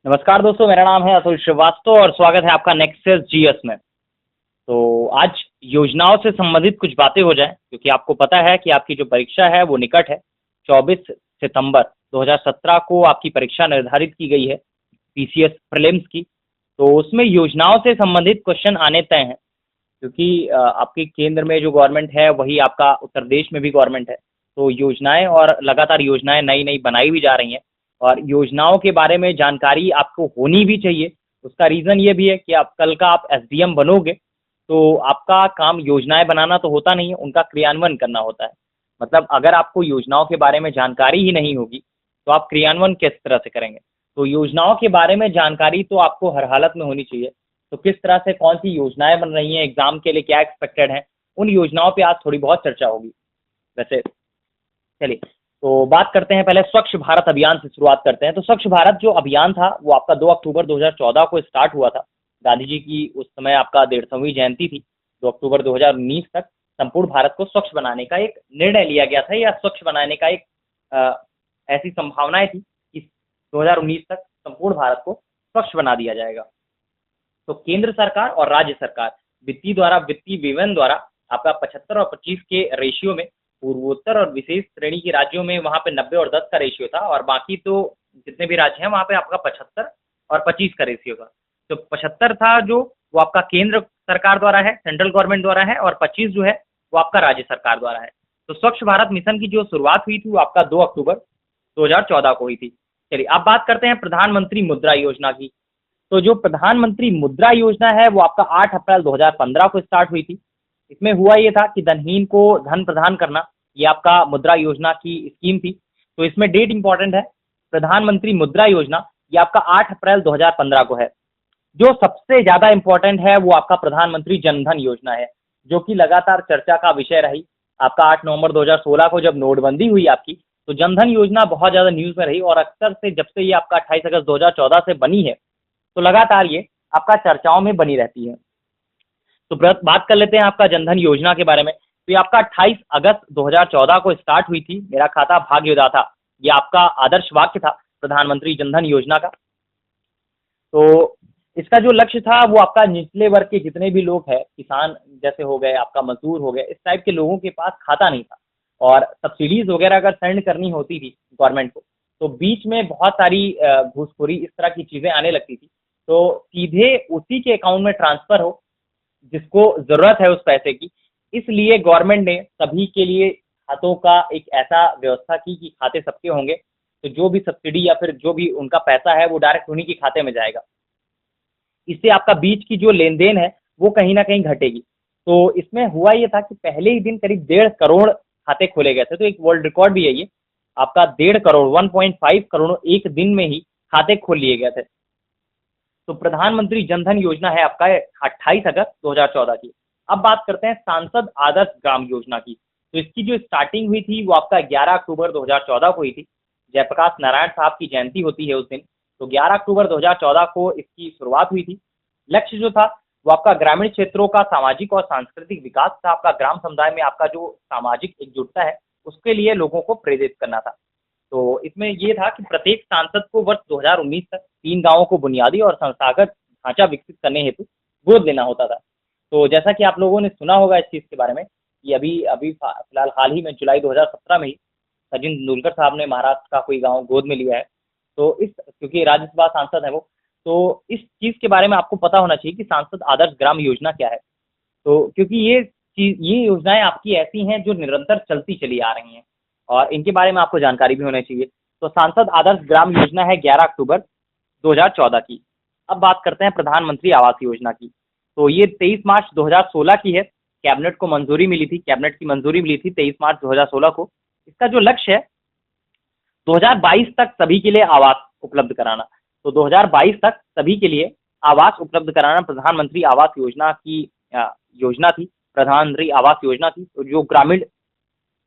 नमस्कार दोस्तों, मेरा नाम है अतुल श्रीवास्तव और स्वागत है आपका नेक्सस जीएस में। तो आज योजनाओं से संबंधित कुछ बातें हो जाएं, क्योंकि आपको पता है कि आपकी जो परीक्षा है वो निकट है। 24 सितंबर 2017 को आपकी परीक्षा निर्धारित की गई है, पीसीएस प्रीलिम्स की। तो उसमें योजनाओं से संबंधित क्वेश्चन आने तय हैं, क्योंकि आपके केंद्र में जो गवर्नमेंट है वही आपका उत्तर प्रदेश में भी गवर्नमेंट है। तो योजनाएं और लगातार योजनाएं नई नई बनाई भी जा रही हैं, और योजनाओं के बारे में जानकारी आपको होनी भी चाहिए। उसका रीज़न ये भी है कि आप कल का आप एसडीएम बनोगे, तो आपका काम योजनाएं बनाना तो होता नहीं है, उनका क्रियान्वयन करना होता है। मतलब अगर आपको योजनाओं के बारे में जानकारी ही नहीं होगी, तो आप क्रियान्वयन किस तरह से करेंगे। तो योजनाओं के बारे में जानकारी तो आपको हर हालत में होनी चाहिए। तो किस तरह से कौन सी योजनाएं बन रही हैं, एग्जाम के लिए क्या एक्सपेक्टेड है, उन योजनाओं पे आज थोड़ी बहुत चर्चा होगी। वैसे चलिए, तो बात करते हैं, पहले स्वच्छ भारत अभियान से शुरुआत करते हैं। तो स्वच्छ भारत जो अभियान था वो आपका 2 अक्टूबर 2014 को स्टार्ट हुआ था। गांधी जी की उस समय आपका 150वीं जयंती थी। 2 अक्टूबर 2019 तक संपूर्ण भारत को स्वच्छ बनाने का एक निर्णय लिया गया था, या स्वच्छ बनाने का एक ऐसी संभावनाएं थी कि 2019 तक संपूर्ण भारत को स्वच्छ बना दिया जाएगा। तो केंद्र सरकार और राज्य सरकार वित्तीय विवरण द्वारा आपका 75 और 25 के रेशियो में, पूर्वोत्तर और विशेष श्रेणी के राज्यों में वहाँ पे 90 और 10 का रेशियो था, और बाकी तो जितने भी राज्य हैं वहाँ पे आपका 75 और 25 का रेशियो था। तो 75 था जो वो आपका केंद्र सरकार द्वारा है, सेंट्रल गवर्नमेंट द्वारा है, और 25 जो है वो आपका राज्य सरकार द्वारा है। तो स्वच्छ भारत मिशन की जो शुरुआत हुई थी वो आपका 2 अक्टूबर 2014 को हुई थी। चलिए, अब बात करते हैं प्रधानमंत्री मुद्रा योजना की। तो जो प्रधानमंत्री मुद्रा योजना है वो आपका 8 अप्रैल 2015 को स्टार्ट हुई थी। इसमें हुआ ये था कि धनहीन को धन प्रदान करना, ये आपका मुद्रा योजना की स्कीम थी। तो इसमें डेट इंपॉर्टेंट है, प्रधानमंत्री मुद्रा योजना ये आपका 8 अप्रैल 2015 को है। जो सबसे ज़्यादा इंपॉर्टेंट है वो आपका प्रधानमंत्री जनधन योजना है, जो कि लगातार चर्चा का विषय रही। आपका 8 नवंबर 2016 को जब नोटबंदी हुई आपकी, तो जनधन योजना बहुत ज़्यादा न्यूज़ में रही, और अक्सर से जब से ये आपका 28 अगस्त 2014 से बनी है, तो लगातार ये आपका चर्चाओं में बनी रहती है। तो बात कर लेते हैं आपका जनधन योजना के बारे में। तो ये आपका 28 अगस्त 2014 को स्टार्ट हुई थी। मेरा खाता भाग्योदाता, ये आपका आदर्श वाक्य था प्रधानमंत्री जनधन योजना का। तो इसका जो लक्ष्य था वो आपका निचले वर्ग के जितने भी लोग हैं, किसान जैसे हो गए, आपका मजदूर हो गए, इस टाइप के लोगों के पास खाता नहीं था, और सब्सिडीज वगैरह अगर सेंड करनी होती थी गवर्नमेंट को, तो बीच में बहुत सारी घूसखोरी इस तरह की चीज़ें आने लगती थी। तो सीधे उसी के अकाउंट में ट्रांसफ़र हो जिसको ज़रूरत है उस पैसे की। इसलिए गवर्नमेंट ने सभी के लिए खातों का एक ऐसा व्यवस्था की कि खाते सबके होंगे। तो जो भी सब्सिडी या फिर जो भी उनका पैसा है वो डायरेक्ट उन्हीं के खाते में जाएगा। इससे आपका बीच की जो लेन-देन है वो कहीं न कहीं घटेगी। तो इसमें हुआ ये था कि पहले ही दिन करीब 1.5 करोड़ खाते खोले गए थे। तो एक वर्ल्ड रिकॉर्ड भी है ये। आपका 1.5 करोड़ 1.5 करोड़ एक दिन में ही खाते खोल लिए गए थे। तो प्रधानमंत्री जनधन योजना है आपका 28 अगस्त 2014 की। अब बात करते हैं सांसद आदर्श ग्राम योजना की। तो इसकी जो स्टार्टिंग हुई थी वो आपका 11 अक्टूबर 2014 को हुई थी। जयप्रकाश नारायण साहब की जयंती होती है उस दिन। तो 11 अक्टूबर 2014 को इसकी शुरुआत हुई थी। लक्ष्य जो था वो आपका ग्रामीण क्षेत्रों का सामाजिक और सांस्कृतिक विकास था। आपका ग्राम समुदाय में आपका जो सामाजिक एकजुटता है उसके लिए लोगों को प्रेरित करना था। तो इसमें ये था कि प्रत्येक सांसद को वर्ष 2019 तक 3 गांवों को बुनियादी और संस्थागत ढांचा विकसित करने हेतु गोद लेना होता था। तो जैसा कि आप लोगों ने सुना होगा इस चीज़ के बारे में, कि अभी अभी फिलहाल हाल ही में जुलाई 2017 में ही सचिन तेंदुलकर साहब ने महाराष्ट्र का कोई गांव गोद में लिया है। तो इस क्योंकि राज्यसभा सांसद है वो, तो इस चीज़ के बारे में आपको पता होना चाहिए कि सांसद आदर्श ग्राम योजना क्या है। तो क्योंकि ये योजनाएं आपकी ऐसी हैं जो निरंतर चलती चली आ रही हैं, और इनके बारे में आपको जानकारी भी होनी चाहिए। तो सांसद आदर्श ग्राम योजना है 11 अक्टूबर 2014 की। अब बात करते हैं प्रधानमंत्री आवास योजना की। तो ये 23 मार्च 2016 की है। कैबिनेट को मंजूरी मिली थी, कैबिनेट की मंजूरी मिली थी 23 मार्च 2016 को। इसका जो लक्ष्य है 2022 तक सभी के लिए आवास उपलब्ध कराना। तो 2022 तक सभी के लिए आवास उपलब्ध कराना प्रधानमंत्री आवास योजना की योजना थी। प्रधानमंत्री आवास योजना थी, तो जो ग्रामीण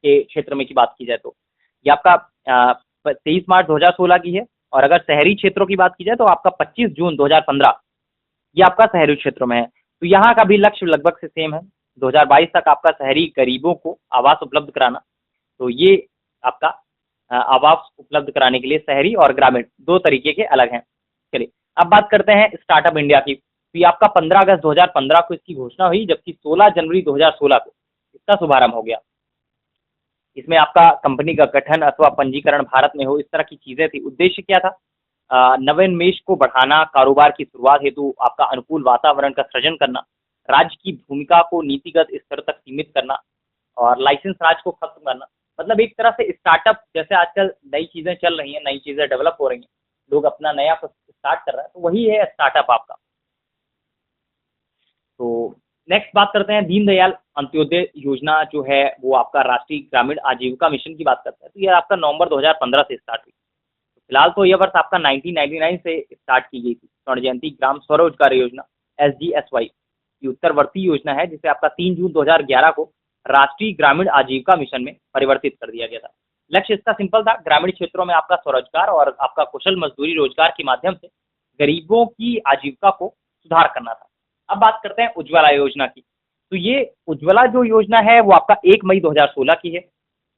के क्षेत्र में की बात की जाए तो ये आपका 23 मार्च 2016 की है। और अगर शहरी क्षेत्रों की बात की जाए तो आपका 25 जून 2015 ये आपका शहरी क्षेत्रों में है। तो यहाँ का भी लक्ष्य लगभग से सेम है, 2022 तक आपका शहरी गरीबों को आवास उपलब्ध कराना। तो ये आपका आवास उपलब्ध कराने के लिए शहरी और ग्रामीण दो तरीके के अलग हैं। चलिए, अब बात करते हैं स्टार्टअप इंडिया की। तो ये आपका 15 अगस्त 2015 को इसकी घोषणा हुई, जबकि 16 जनवरी 2016 को इसका शुभारंभ हो गया। इसमें आपका कंपनी का गठन अथवा पंजीकरण भारत में हो, इस तरह की चीजें थी। उद्देश्य क्या था? नवोन्मेष को बढ़ाना, कारोबार की शुरुआत हेतु आपका अनुकूल वातावरण का सृजन करना, राज्य की भूमिका को नीतिगत स्तर तक सीमित करना और लाइसेंस राज को खत्म करना। मतलब एक तरह से स्टार्टअप, जैसे आजकल नई चीजें चल रही हैं, नई चीजें डेवलप हो रही हैं, लोग अपना नया कुछ स्टार्ट कर रहे हैं, तो वही है स्टार्टअप आपका। तो नेक्स्ट बात करते हैं दीनदयाल अंत्योदय योजना जो है वो आपका राष्ट्रीय ग्रामीण आजीविका मिशन की बात करते हैं। तो ये आपका नवंबर 2015 से स्टार्ट हुई। फिलहाल तो यह वर्ष आपका 1999 से स्टार्ट की गई थी। स्वर्ण जयंती ग्राम स्वरोजगार योजना SGSY की उत्तरवर्ती योजना है, जिसे आपका 3 जून 2011 को राष्ट्रीय ग्रामीण आजीविका मिशन में परिवर्तित कर दिया गया था। लक्ष्य इसका सिंपल था, ग्रामीण क्षेत्रों में आपका स्वरोजगार और आपका कुशल मजदूरी रोजगार के माध्यम से गरीबों की आजीविका को सुधार करना था। अब बात करते हैं उज्ज्वला योजना की। तो ये उज्ज्वला जो योजना है वो आपका 1 मई 2016 की है।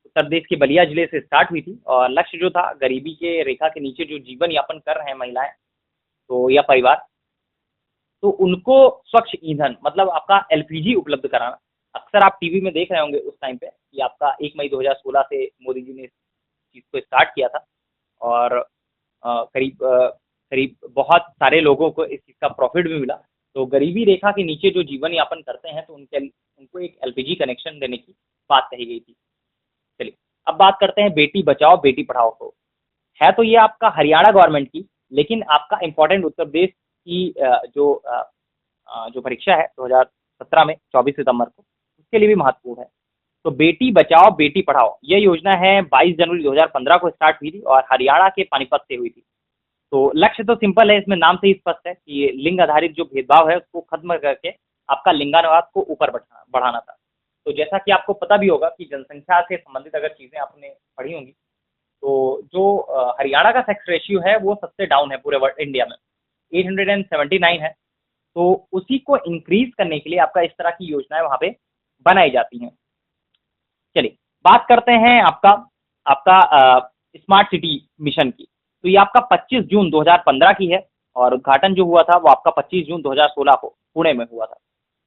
उत्तर प्रदेश के बलिया जिले से स्टार्ट हुई थी और लक्ष्य जो था, गरीबी के रेखा के नीचे जो जीवन यापन कर रहे हैं महिलाएं तो या परिवार, तो उनको स्वच्छ ईंधन मतलब आपका LPG उपलब्ध कराना। अक्सर आप टीवी में देख रहे होंगे उस टाइम पे कि आपका 1 मई 2016 से मोदी जी ने इस चीज़ को स्टार्ट किया था और करीब बहुत सारे लोगों को इस चीज़ का प्रॉफिट भी मिला। तो गरीबी रेखा के नीचे जो जीवन यापन करते हैं तो उनको एक LPG कनेक्शन देने की बात कही गई थी। चलिए, अब बात करते हैं बेटी बचाओ बेटी पढ़ाओ को। है तो ये आपका हरियाणा गवर्नमेंट की, लेकिन आपका इम्पोर्टेंट उत्तर प्रदेश की जो परीक्षा है 2017 में 24 सितंबर को, उसके लिए भी महत्वपूर्ण है। तो बेटी बचाओ बेटी पढ़ाओ ये योजना है 22 जनवरी 2015 को स्टार्ट हुई थी और हरियाणा के पानीपत से हुई थी। तो लक्ष्य तो सिंपल है, इसमें नाम से ही स्पष्ट है कि लिंग आधारित जो भेदभाव है उसको खत्म करके आपका लिंगानुपात को ऊपर बढ़ाना था। तो जैसा कि आपको पता भी होगा कि जनसंख्या से संबंधित अगर चीज़ें आपने पढ़ी होंगी, तो जो हरियाणा का सेक्स रेशियो है वो सबसे डाउन है पूरे वर्ल्ड इंडिया में, 879 है। तो उसी को इंक्रीज करने के लिए आपका इस तरह की योजनाएं वहाँ पे बनाई जाती हैं। चलिए, बात करते हैं आपका आपका स्मार्ट सिटी मिशन की। तो ये आपका 25 जून 2015 की है और उद्घाटन जो हुआ था वो आपका 25 जून 2016 को पुणे में हुआ था।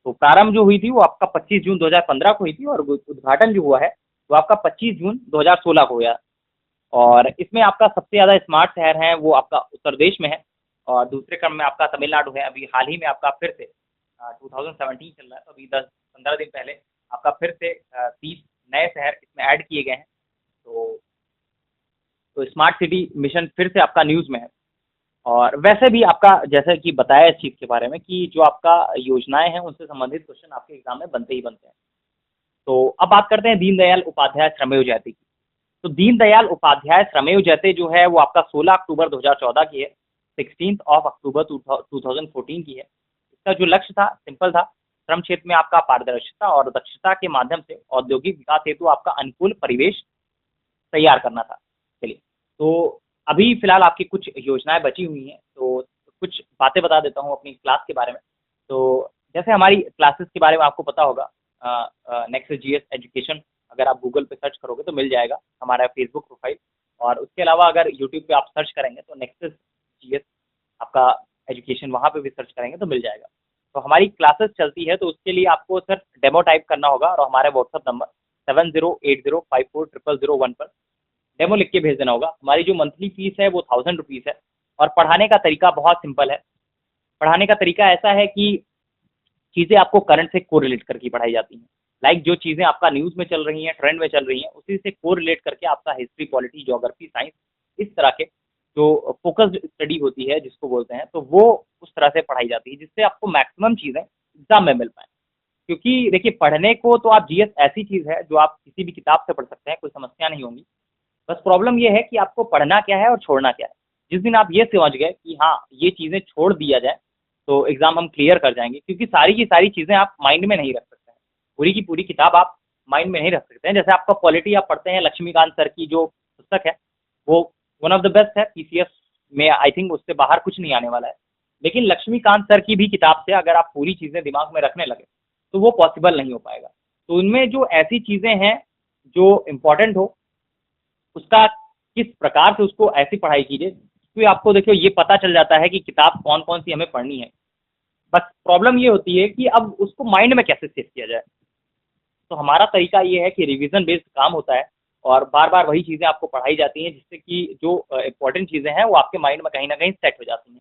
तो प्रारंभ जो हुई थी वो आपका 25 जून 2015 को हुई थी और उद्घाटन जो हुआ है वो आपका 25 जून 2016 को हुआ। और इसमें आपका सबसे ज़्यादा स्मार्ट शहर है वो आपका उत्तर प्रदेश में है और दूसरे क्रम में आपका तमिलनाडु है। अभी हाल ही में आपका फिर से 2017 चल रहा है, तो अभी 10-15 दिन पहले आपका फिर से 30 नए शहर इसमें ऐड किए गए हैं। तो स्मार्ट सिटी मिशन फिर से आपका न्यूज़ में है। और वैसे भी आपका जैसे कि बताया इस चीज़ के बारे में कि जो आपका योजनाएं हैं उनसे संबंधित क्वेश्चन आपके एग्जाम में बनते ही बनते हैं। तो अब बात करते हैं दीनदयाल उपाध्याय श्रमेव जयते की। तो दीनदयाल उपाध्याय श्रमेव जयते जो है वो आपका 16 अक्टूबर 2014 की है, 16 अक्टूबर 2014 की है। इसका जो लक्ष्य था सिंपल था, श्रम क्षेत्र में आपका पारदर्शिता और दक्षता के माध्यम से औद्योगिक विकास हेतु आपका अनुकूल परिवेश तैयार करना था। चलिए, तो अभी फिलहाल आपकी कुछ योजनाएं बची हुई हैं, तो कुछ बातें बता देता हूँ अपनी क्लास के बारे में। तो जैसे हमारी क्लासेस के बारे में आपको पता होगा, नेक्सस GS एजुकेशन अगर आप गूगल पे सर्च करोगे तो मिल जाएगा हमारा फेसबुक प्रोफाइल। और उसके अलावा अगर यूट्यूब पे आप सर्च करेंगे तो नेक्सस GS आपका एजुकेशन वहाँ पे भी सर्च करेंगे तो मिल जाएगा। तो हमारी क्लासेस चलती है, तो उसके लिए आपको सिर्फ डेमो टाइप करना होगा और हमारे व्हाट्सअप नंबर 7080540001 पर डेमो लिख के भेज देना होगा। हमारी जो मंथली फीस है वो 1000 रुपीज़ है और पढ़ाने का तरीका बहुत सिंपल है। पढ़ाने का तरीका ऐसा है कि चीज़ें आपको करंट से कोरिलेट करके पढ़ाई जाती हैं। लाइक जो चीज़ें आपका न्यूज़ में चल रही हैं, ट्रेंड में चल रही हैं, उसी से कोरिलेट करके आपका हिस्ट्री, पॉलिटी, ज्योग्राफी, साइंस, इस तरह के जो फोकस्ड स्टडी होती है जिसको बोलते हैं, तो वो उस तरह से पढ़ाई जाती है जिससे आपको मैक्सिमम चीज़ें एग्जाम में मिल पाएँ। क्योंकि देखिए, पढ़ने को तो आप GS ऐसी चीज़ है जो आप किसी भी किताब से पढ़ सकते हैं, कोई समस्या नहीं होगी। बस प्रॉब्लम ये है कि आपको पढ़ना क्या है और छोड़ना क्या है। जिस दिन आप ये समझ गए कि हाँ, ये चीज़ें छोड़ दिया जाए तो एग्ज़ाम हम क्लियर कर जाएँगे, क्योंकि सारी की सारी चीज़ें आप माइंड में नहीं रख सकते हैं। पूरी की पूरी किताब आप माइंड में नहीं रख सकते हैं। जैसे आपका पॉलिटी आप पढ़ते हैं, लक्ष्मीकांत सर की जो पुस्तक है वो वन ऑफ द बेस्ट है PCS में, आई थिंक उससे बाहर कुछ नहीं आने वाला है। लेकिन लक्ष्मीकांत सर की भी किताब से अगर आप पूरी चीज़ें दिमाग में रखने लगे तो वो पॉसिबल नहीं हो पाएगा। तो उनमें जो ऐसी चीज़ें हैं जो इम्पोर्टेंट हो, उसका किस प्रकार से उसको ऐसी पढ़ाई कीजिए उसमें आपको देखिए ये पता चल जाता है कि किताब कौन कौन सी हमें पढ़नी है। बस प्रॉब्लम ये होती है कि अब उसको माइंड में कैसे सेव किया जाए। तो हमारा तरीका ये है कि रिवीजन बेस्ड काम होता है और बार-बार वही चीज़ें आपको पढ़ाई जाती हैं, जिससे कि जो इम्पोर्टेंट चीज़ें हैं वो आपके माइंड में कहीं न कहीं सेट हो जाती हैं।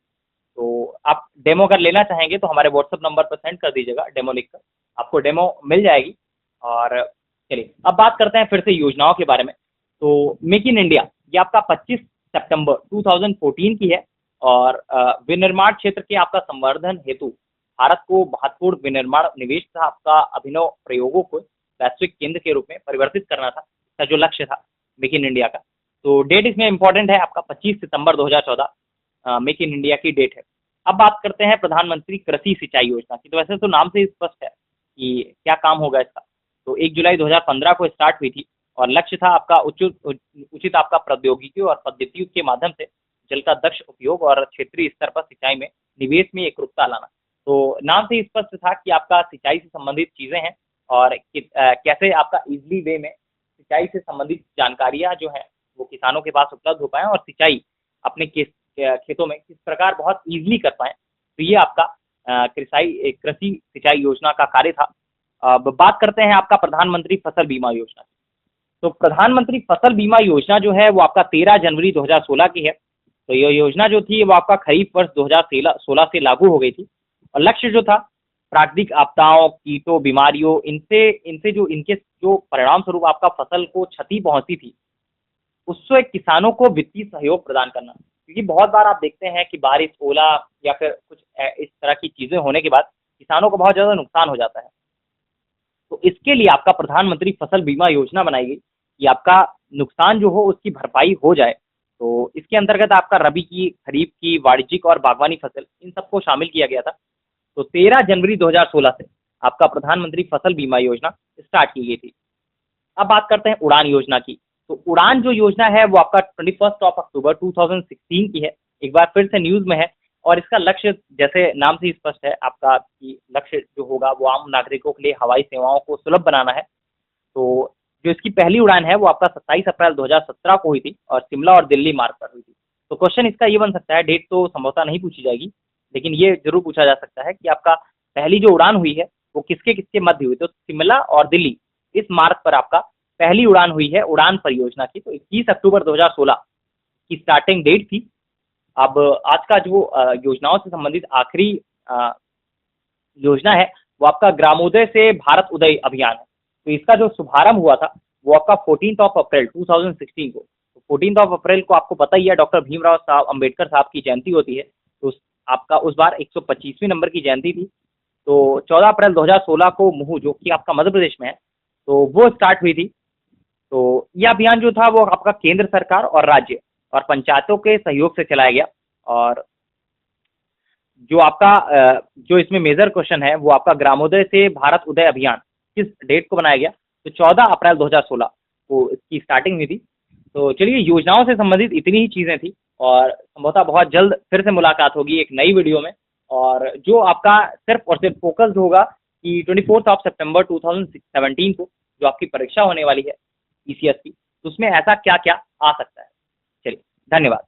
तो आप डेमो अगर लेना चाहेंगे तो हमारे व्हाट्सएप नंबर पर सेंड कर दीजिएगा डेमो लिखकर, आपको डेमो मिल जाएगी। और चलिए अब बात करते हैं फिर से योजनाओं के बारे में। तो मेक इन इंडिया ये आपका 25 सितंबर 2014 की है और विनिर्माण क्षेत्र के आपका संवर्धन हेतु भारत को महत्वपूर्ण विनिर्माण निवेश तथा आपका अभिनव प्रयोगों को वैश्विक केंद्र के रूप में परिवर्तित करना था, इसका जो लक्ष्य था मेक इन इंडिया का। तो डेट इसमें इंपॉर्टेंट है, आपका 25 सितंबर 2014 मेक इन इंडिया की डेट है। अब बात करते हैं प्रधानमंत्री कृषि सिंचाई योजना की। तो वैसे तो नाम से ही स्पष्ट है कि क्या काम होगा इसका। तो 1 जुलाई 2015 को स्टार्ट हुई थी और लक्ष्य था आपका उचित आपका प्रौद्योगिकी और पद्धतियों के माध्यम से जल का दक्ष उपयोग और क्षेत्रीय स्तर पर सिंचाई में निवेश में एकरूपता लाना। तो नाम से ही स्पष्ट था कि आपका सिंचाई से संबंधित चीज़ें हैं और कैसे आपका ईज़िली वे में सिंचाई से संबंधित जानकारियाँ जो हैं वो किसानों के पास उपलब्ध हो पाएँ और सिंचाई अपने खेतों में किस प्रकार बहुत ईज़िली कर पाएँ। तो ये आपका कृषि सिंचाई योजना का कार्य था। अब बात करते हैं आपका प्रधानमंत्री फसल बीमा योजना। तो प्रधानमंत्री फसल बीमा योजना जो है वो आपका 13 जनवरी 2016 की है। तो ये योजना जो थी वो आपका खरीफ वर्ष 2016 से लागू हो गई थी और लक्ष्य जो था प्राकृतिक आपदाओं, कीटों, बीमारियों इनसे इनसे जो इनके जो परिणाम स्वरूप आपका फसल को क्षति पहुंचती थी, उससे किसानों को वित्तीय सहयोग प्रदान करना। क्योंकि बहुत बार आप देखते हैं कि बारिश, ओला या फिर कुछ इस तरह की चीज़ें होने के बाद किसानों को बहुत ज़्यादा नुकसान हो जाता है। तो इसके लिए आपका प्रधानमंत्री फसल बीमा योजना बनाई गई कि आपका नुकसान जो हो उसकी भरपाई हो जाए। तो इसके अंतर्गत आपका रबी की, खरीफ की, वाणिज्यिक और बागवानी फसल इन सबको शामिल किया गया था। तो 13 जनवरी 2016 से आपका प्रधानमंत्री फसल बीमा योजना स्टार्ट की गई थी। अब बात करते हैं उड़ान योजना की। तो उड़ान जो योजना है वो आपका 21 अक्टूबर 2016 की है। एक बार फिर से न्यूज़ में है और इसका लक्ष्य जैसे नाम से ही स्पष्ट है आपका कि लक्ष्य जो होगा वो आम नागरिकों के लिए हवाई सेवाओं को सुलभ बनाना है। तो जो इसकी पहली उड़ान है वो आपका 27 अप्रैल 2017 को हुई थी और शिमला और दिल्ली मार्ग पर हुई थी। तो क्वेश्चन इसका ये बन सकता है, डेट तो संभवतः नहीं पूछी जाएगी, लेकिन ये ज़रूर पूछा जा सकता है कि आपका पहली जो उड़ान हुई है वो किसके-किसके मध्य हुई? तो शिमला और दिल्ली इस मार्ग पर आपका पहली उड़ान हुई है उड़ान परियोजना की। तो 21 अक्टूबर 2016 की स्टार्टिंग डेट थी। अब आज का जो योजनाओं से संबंधित आखिरी अ, योजना है वो आपका ग्रामोदय से भारत उदय अभियान है। तो इसका जो शुभारंभ हुआ था वो आपका 14 अप्रैल 2016 को। तो 14 अप्रैल को आपको पता ही है डॉक्टर भीमराव साहब अम्बेडकर साहब की जयंती होती है। तो आपका उस बार 125वीं नंबर की जयंती थी। तो 14 अप्रैल 2016 को महू जो कि आपका मध्य प्रदेश में है, तो वो स्टार्ट हुई थी। तो यह अभियान जो था वो आपका केंद्र सरकार और राज्य और पंचायतों के सहयोग से चलाया गया। और जो आपका जो इसमें मेजर क्वेश्चन है वो आपका ग्रामोदय से भारत उदय अभियान किस डेट को बनाया गया? तो 14 अप्रैल 2016 को इसकी स्टार्टिंग हुई थी। तो चलिए योजनाओं से संबंधित इतनी ही चीज़ें थी और संभवतः बहुत जल्द फिर से मुलाकात होगी एक नई वीडियो में और जो आपका सिर्फ और सिर्फ फोकस्ड होगा कि 24 सितंबर 2017 को जो आपकी परीक्षा होने वाली है ईसीएस की, तो उसमें ऐसा क्या-क्या आ सकता है। चलिए, धन्यवाद।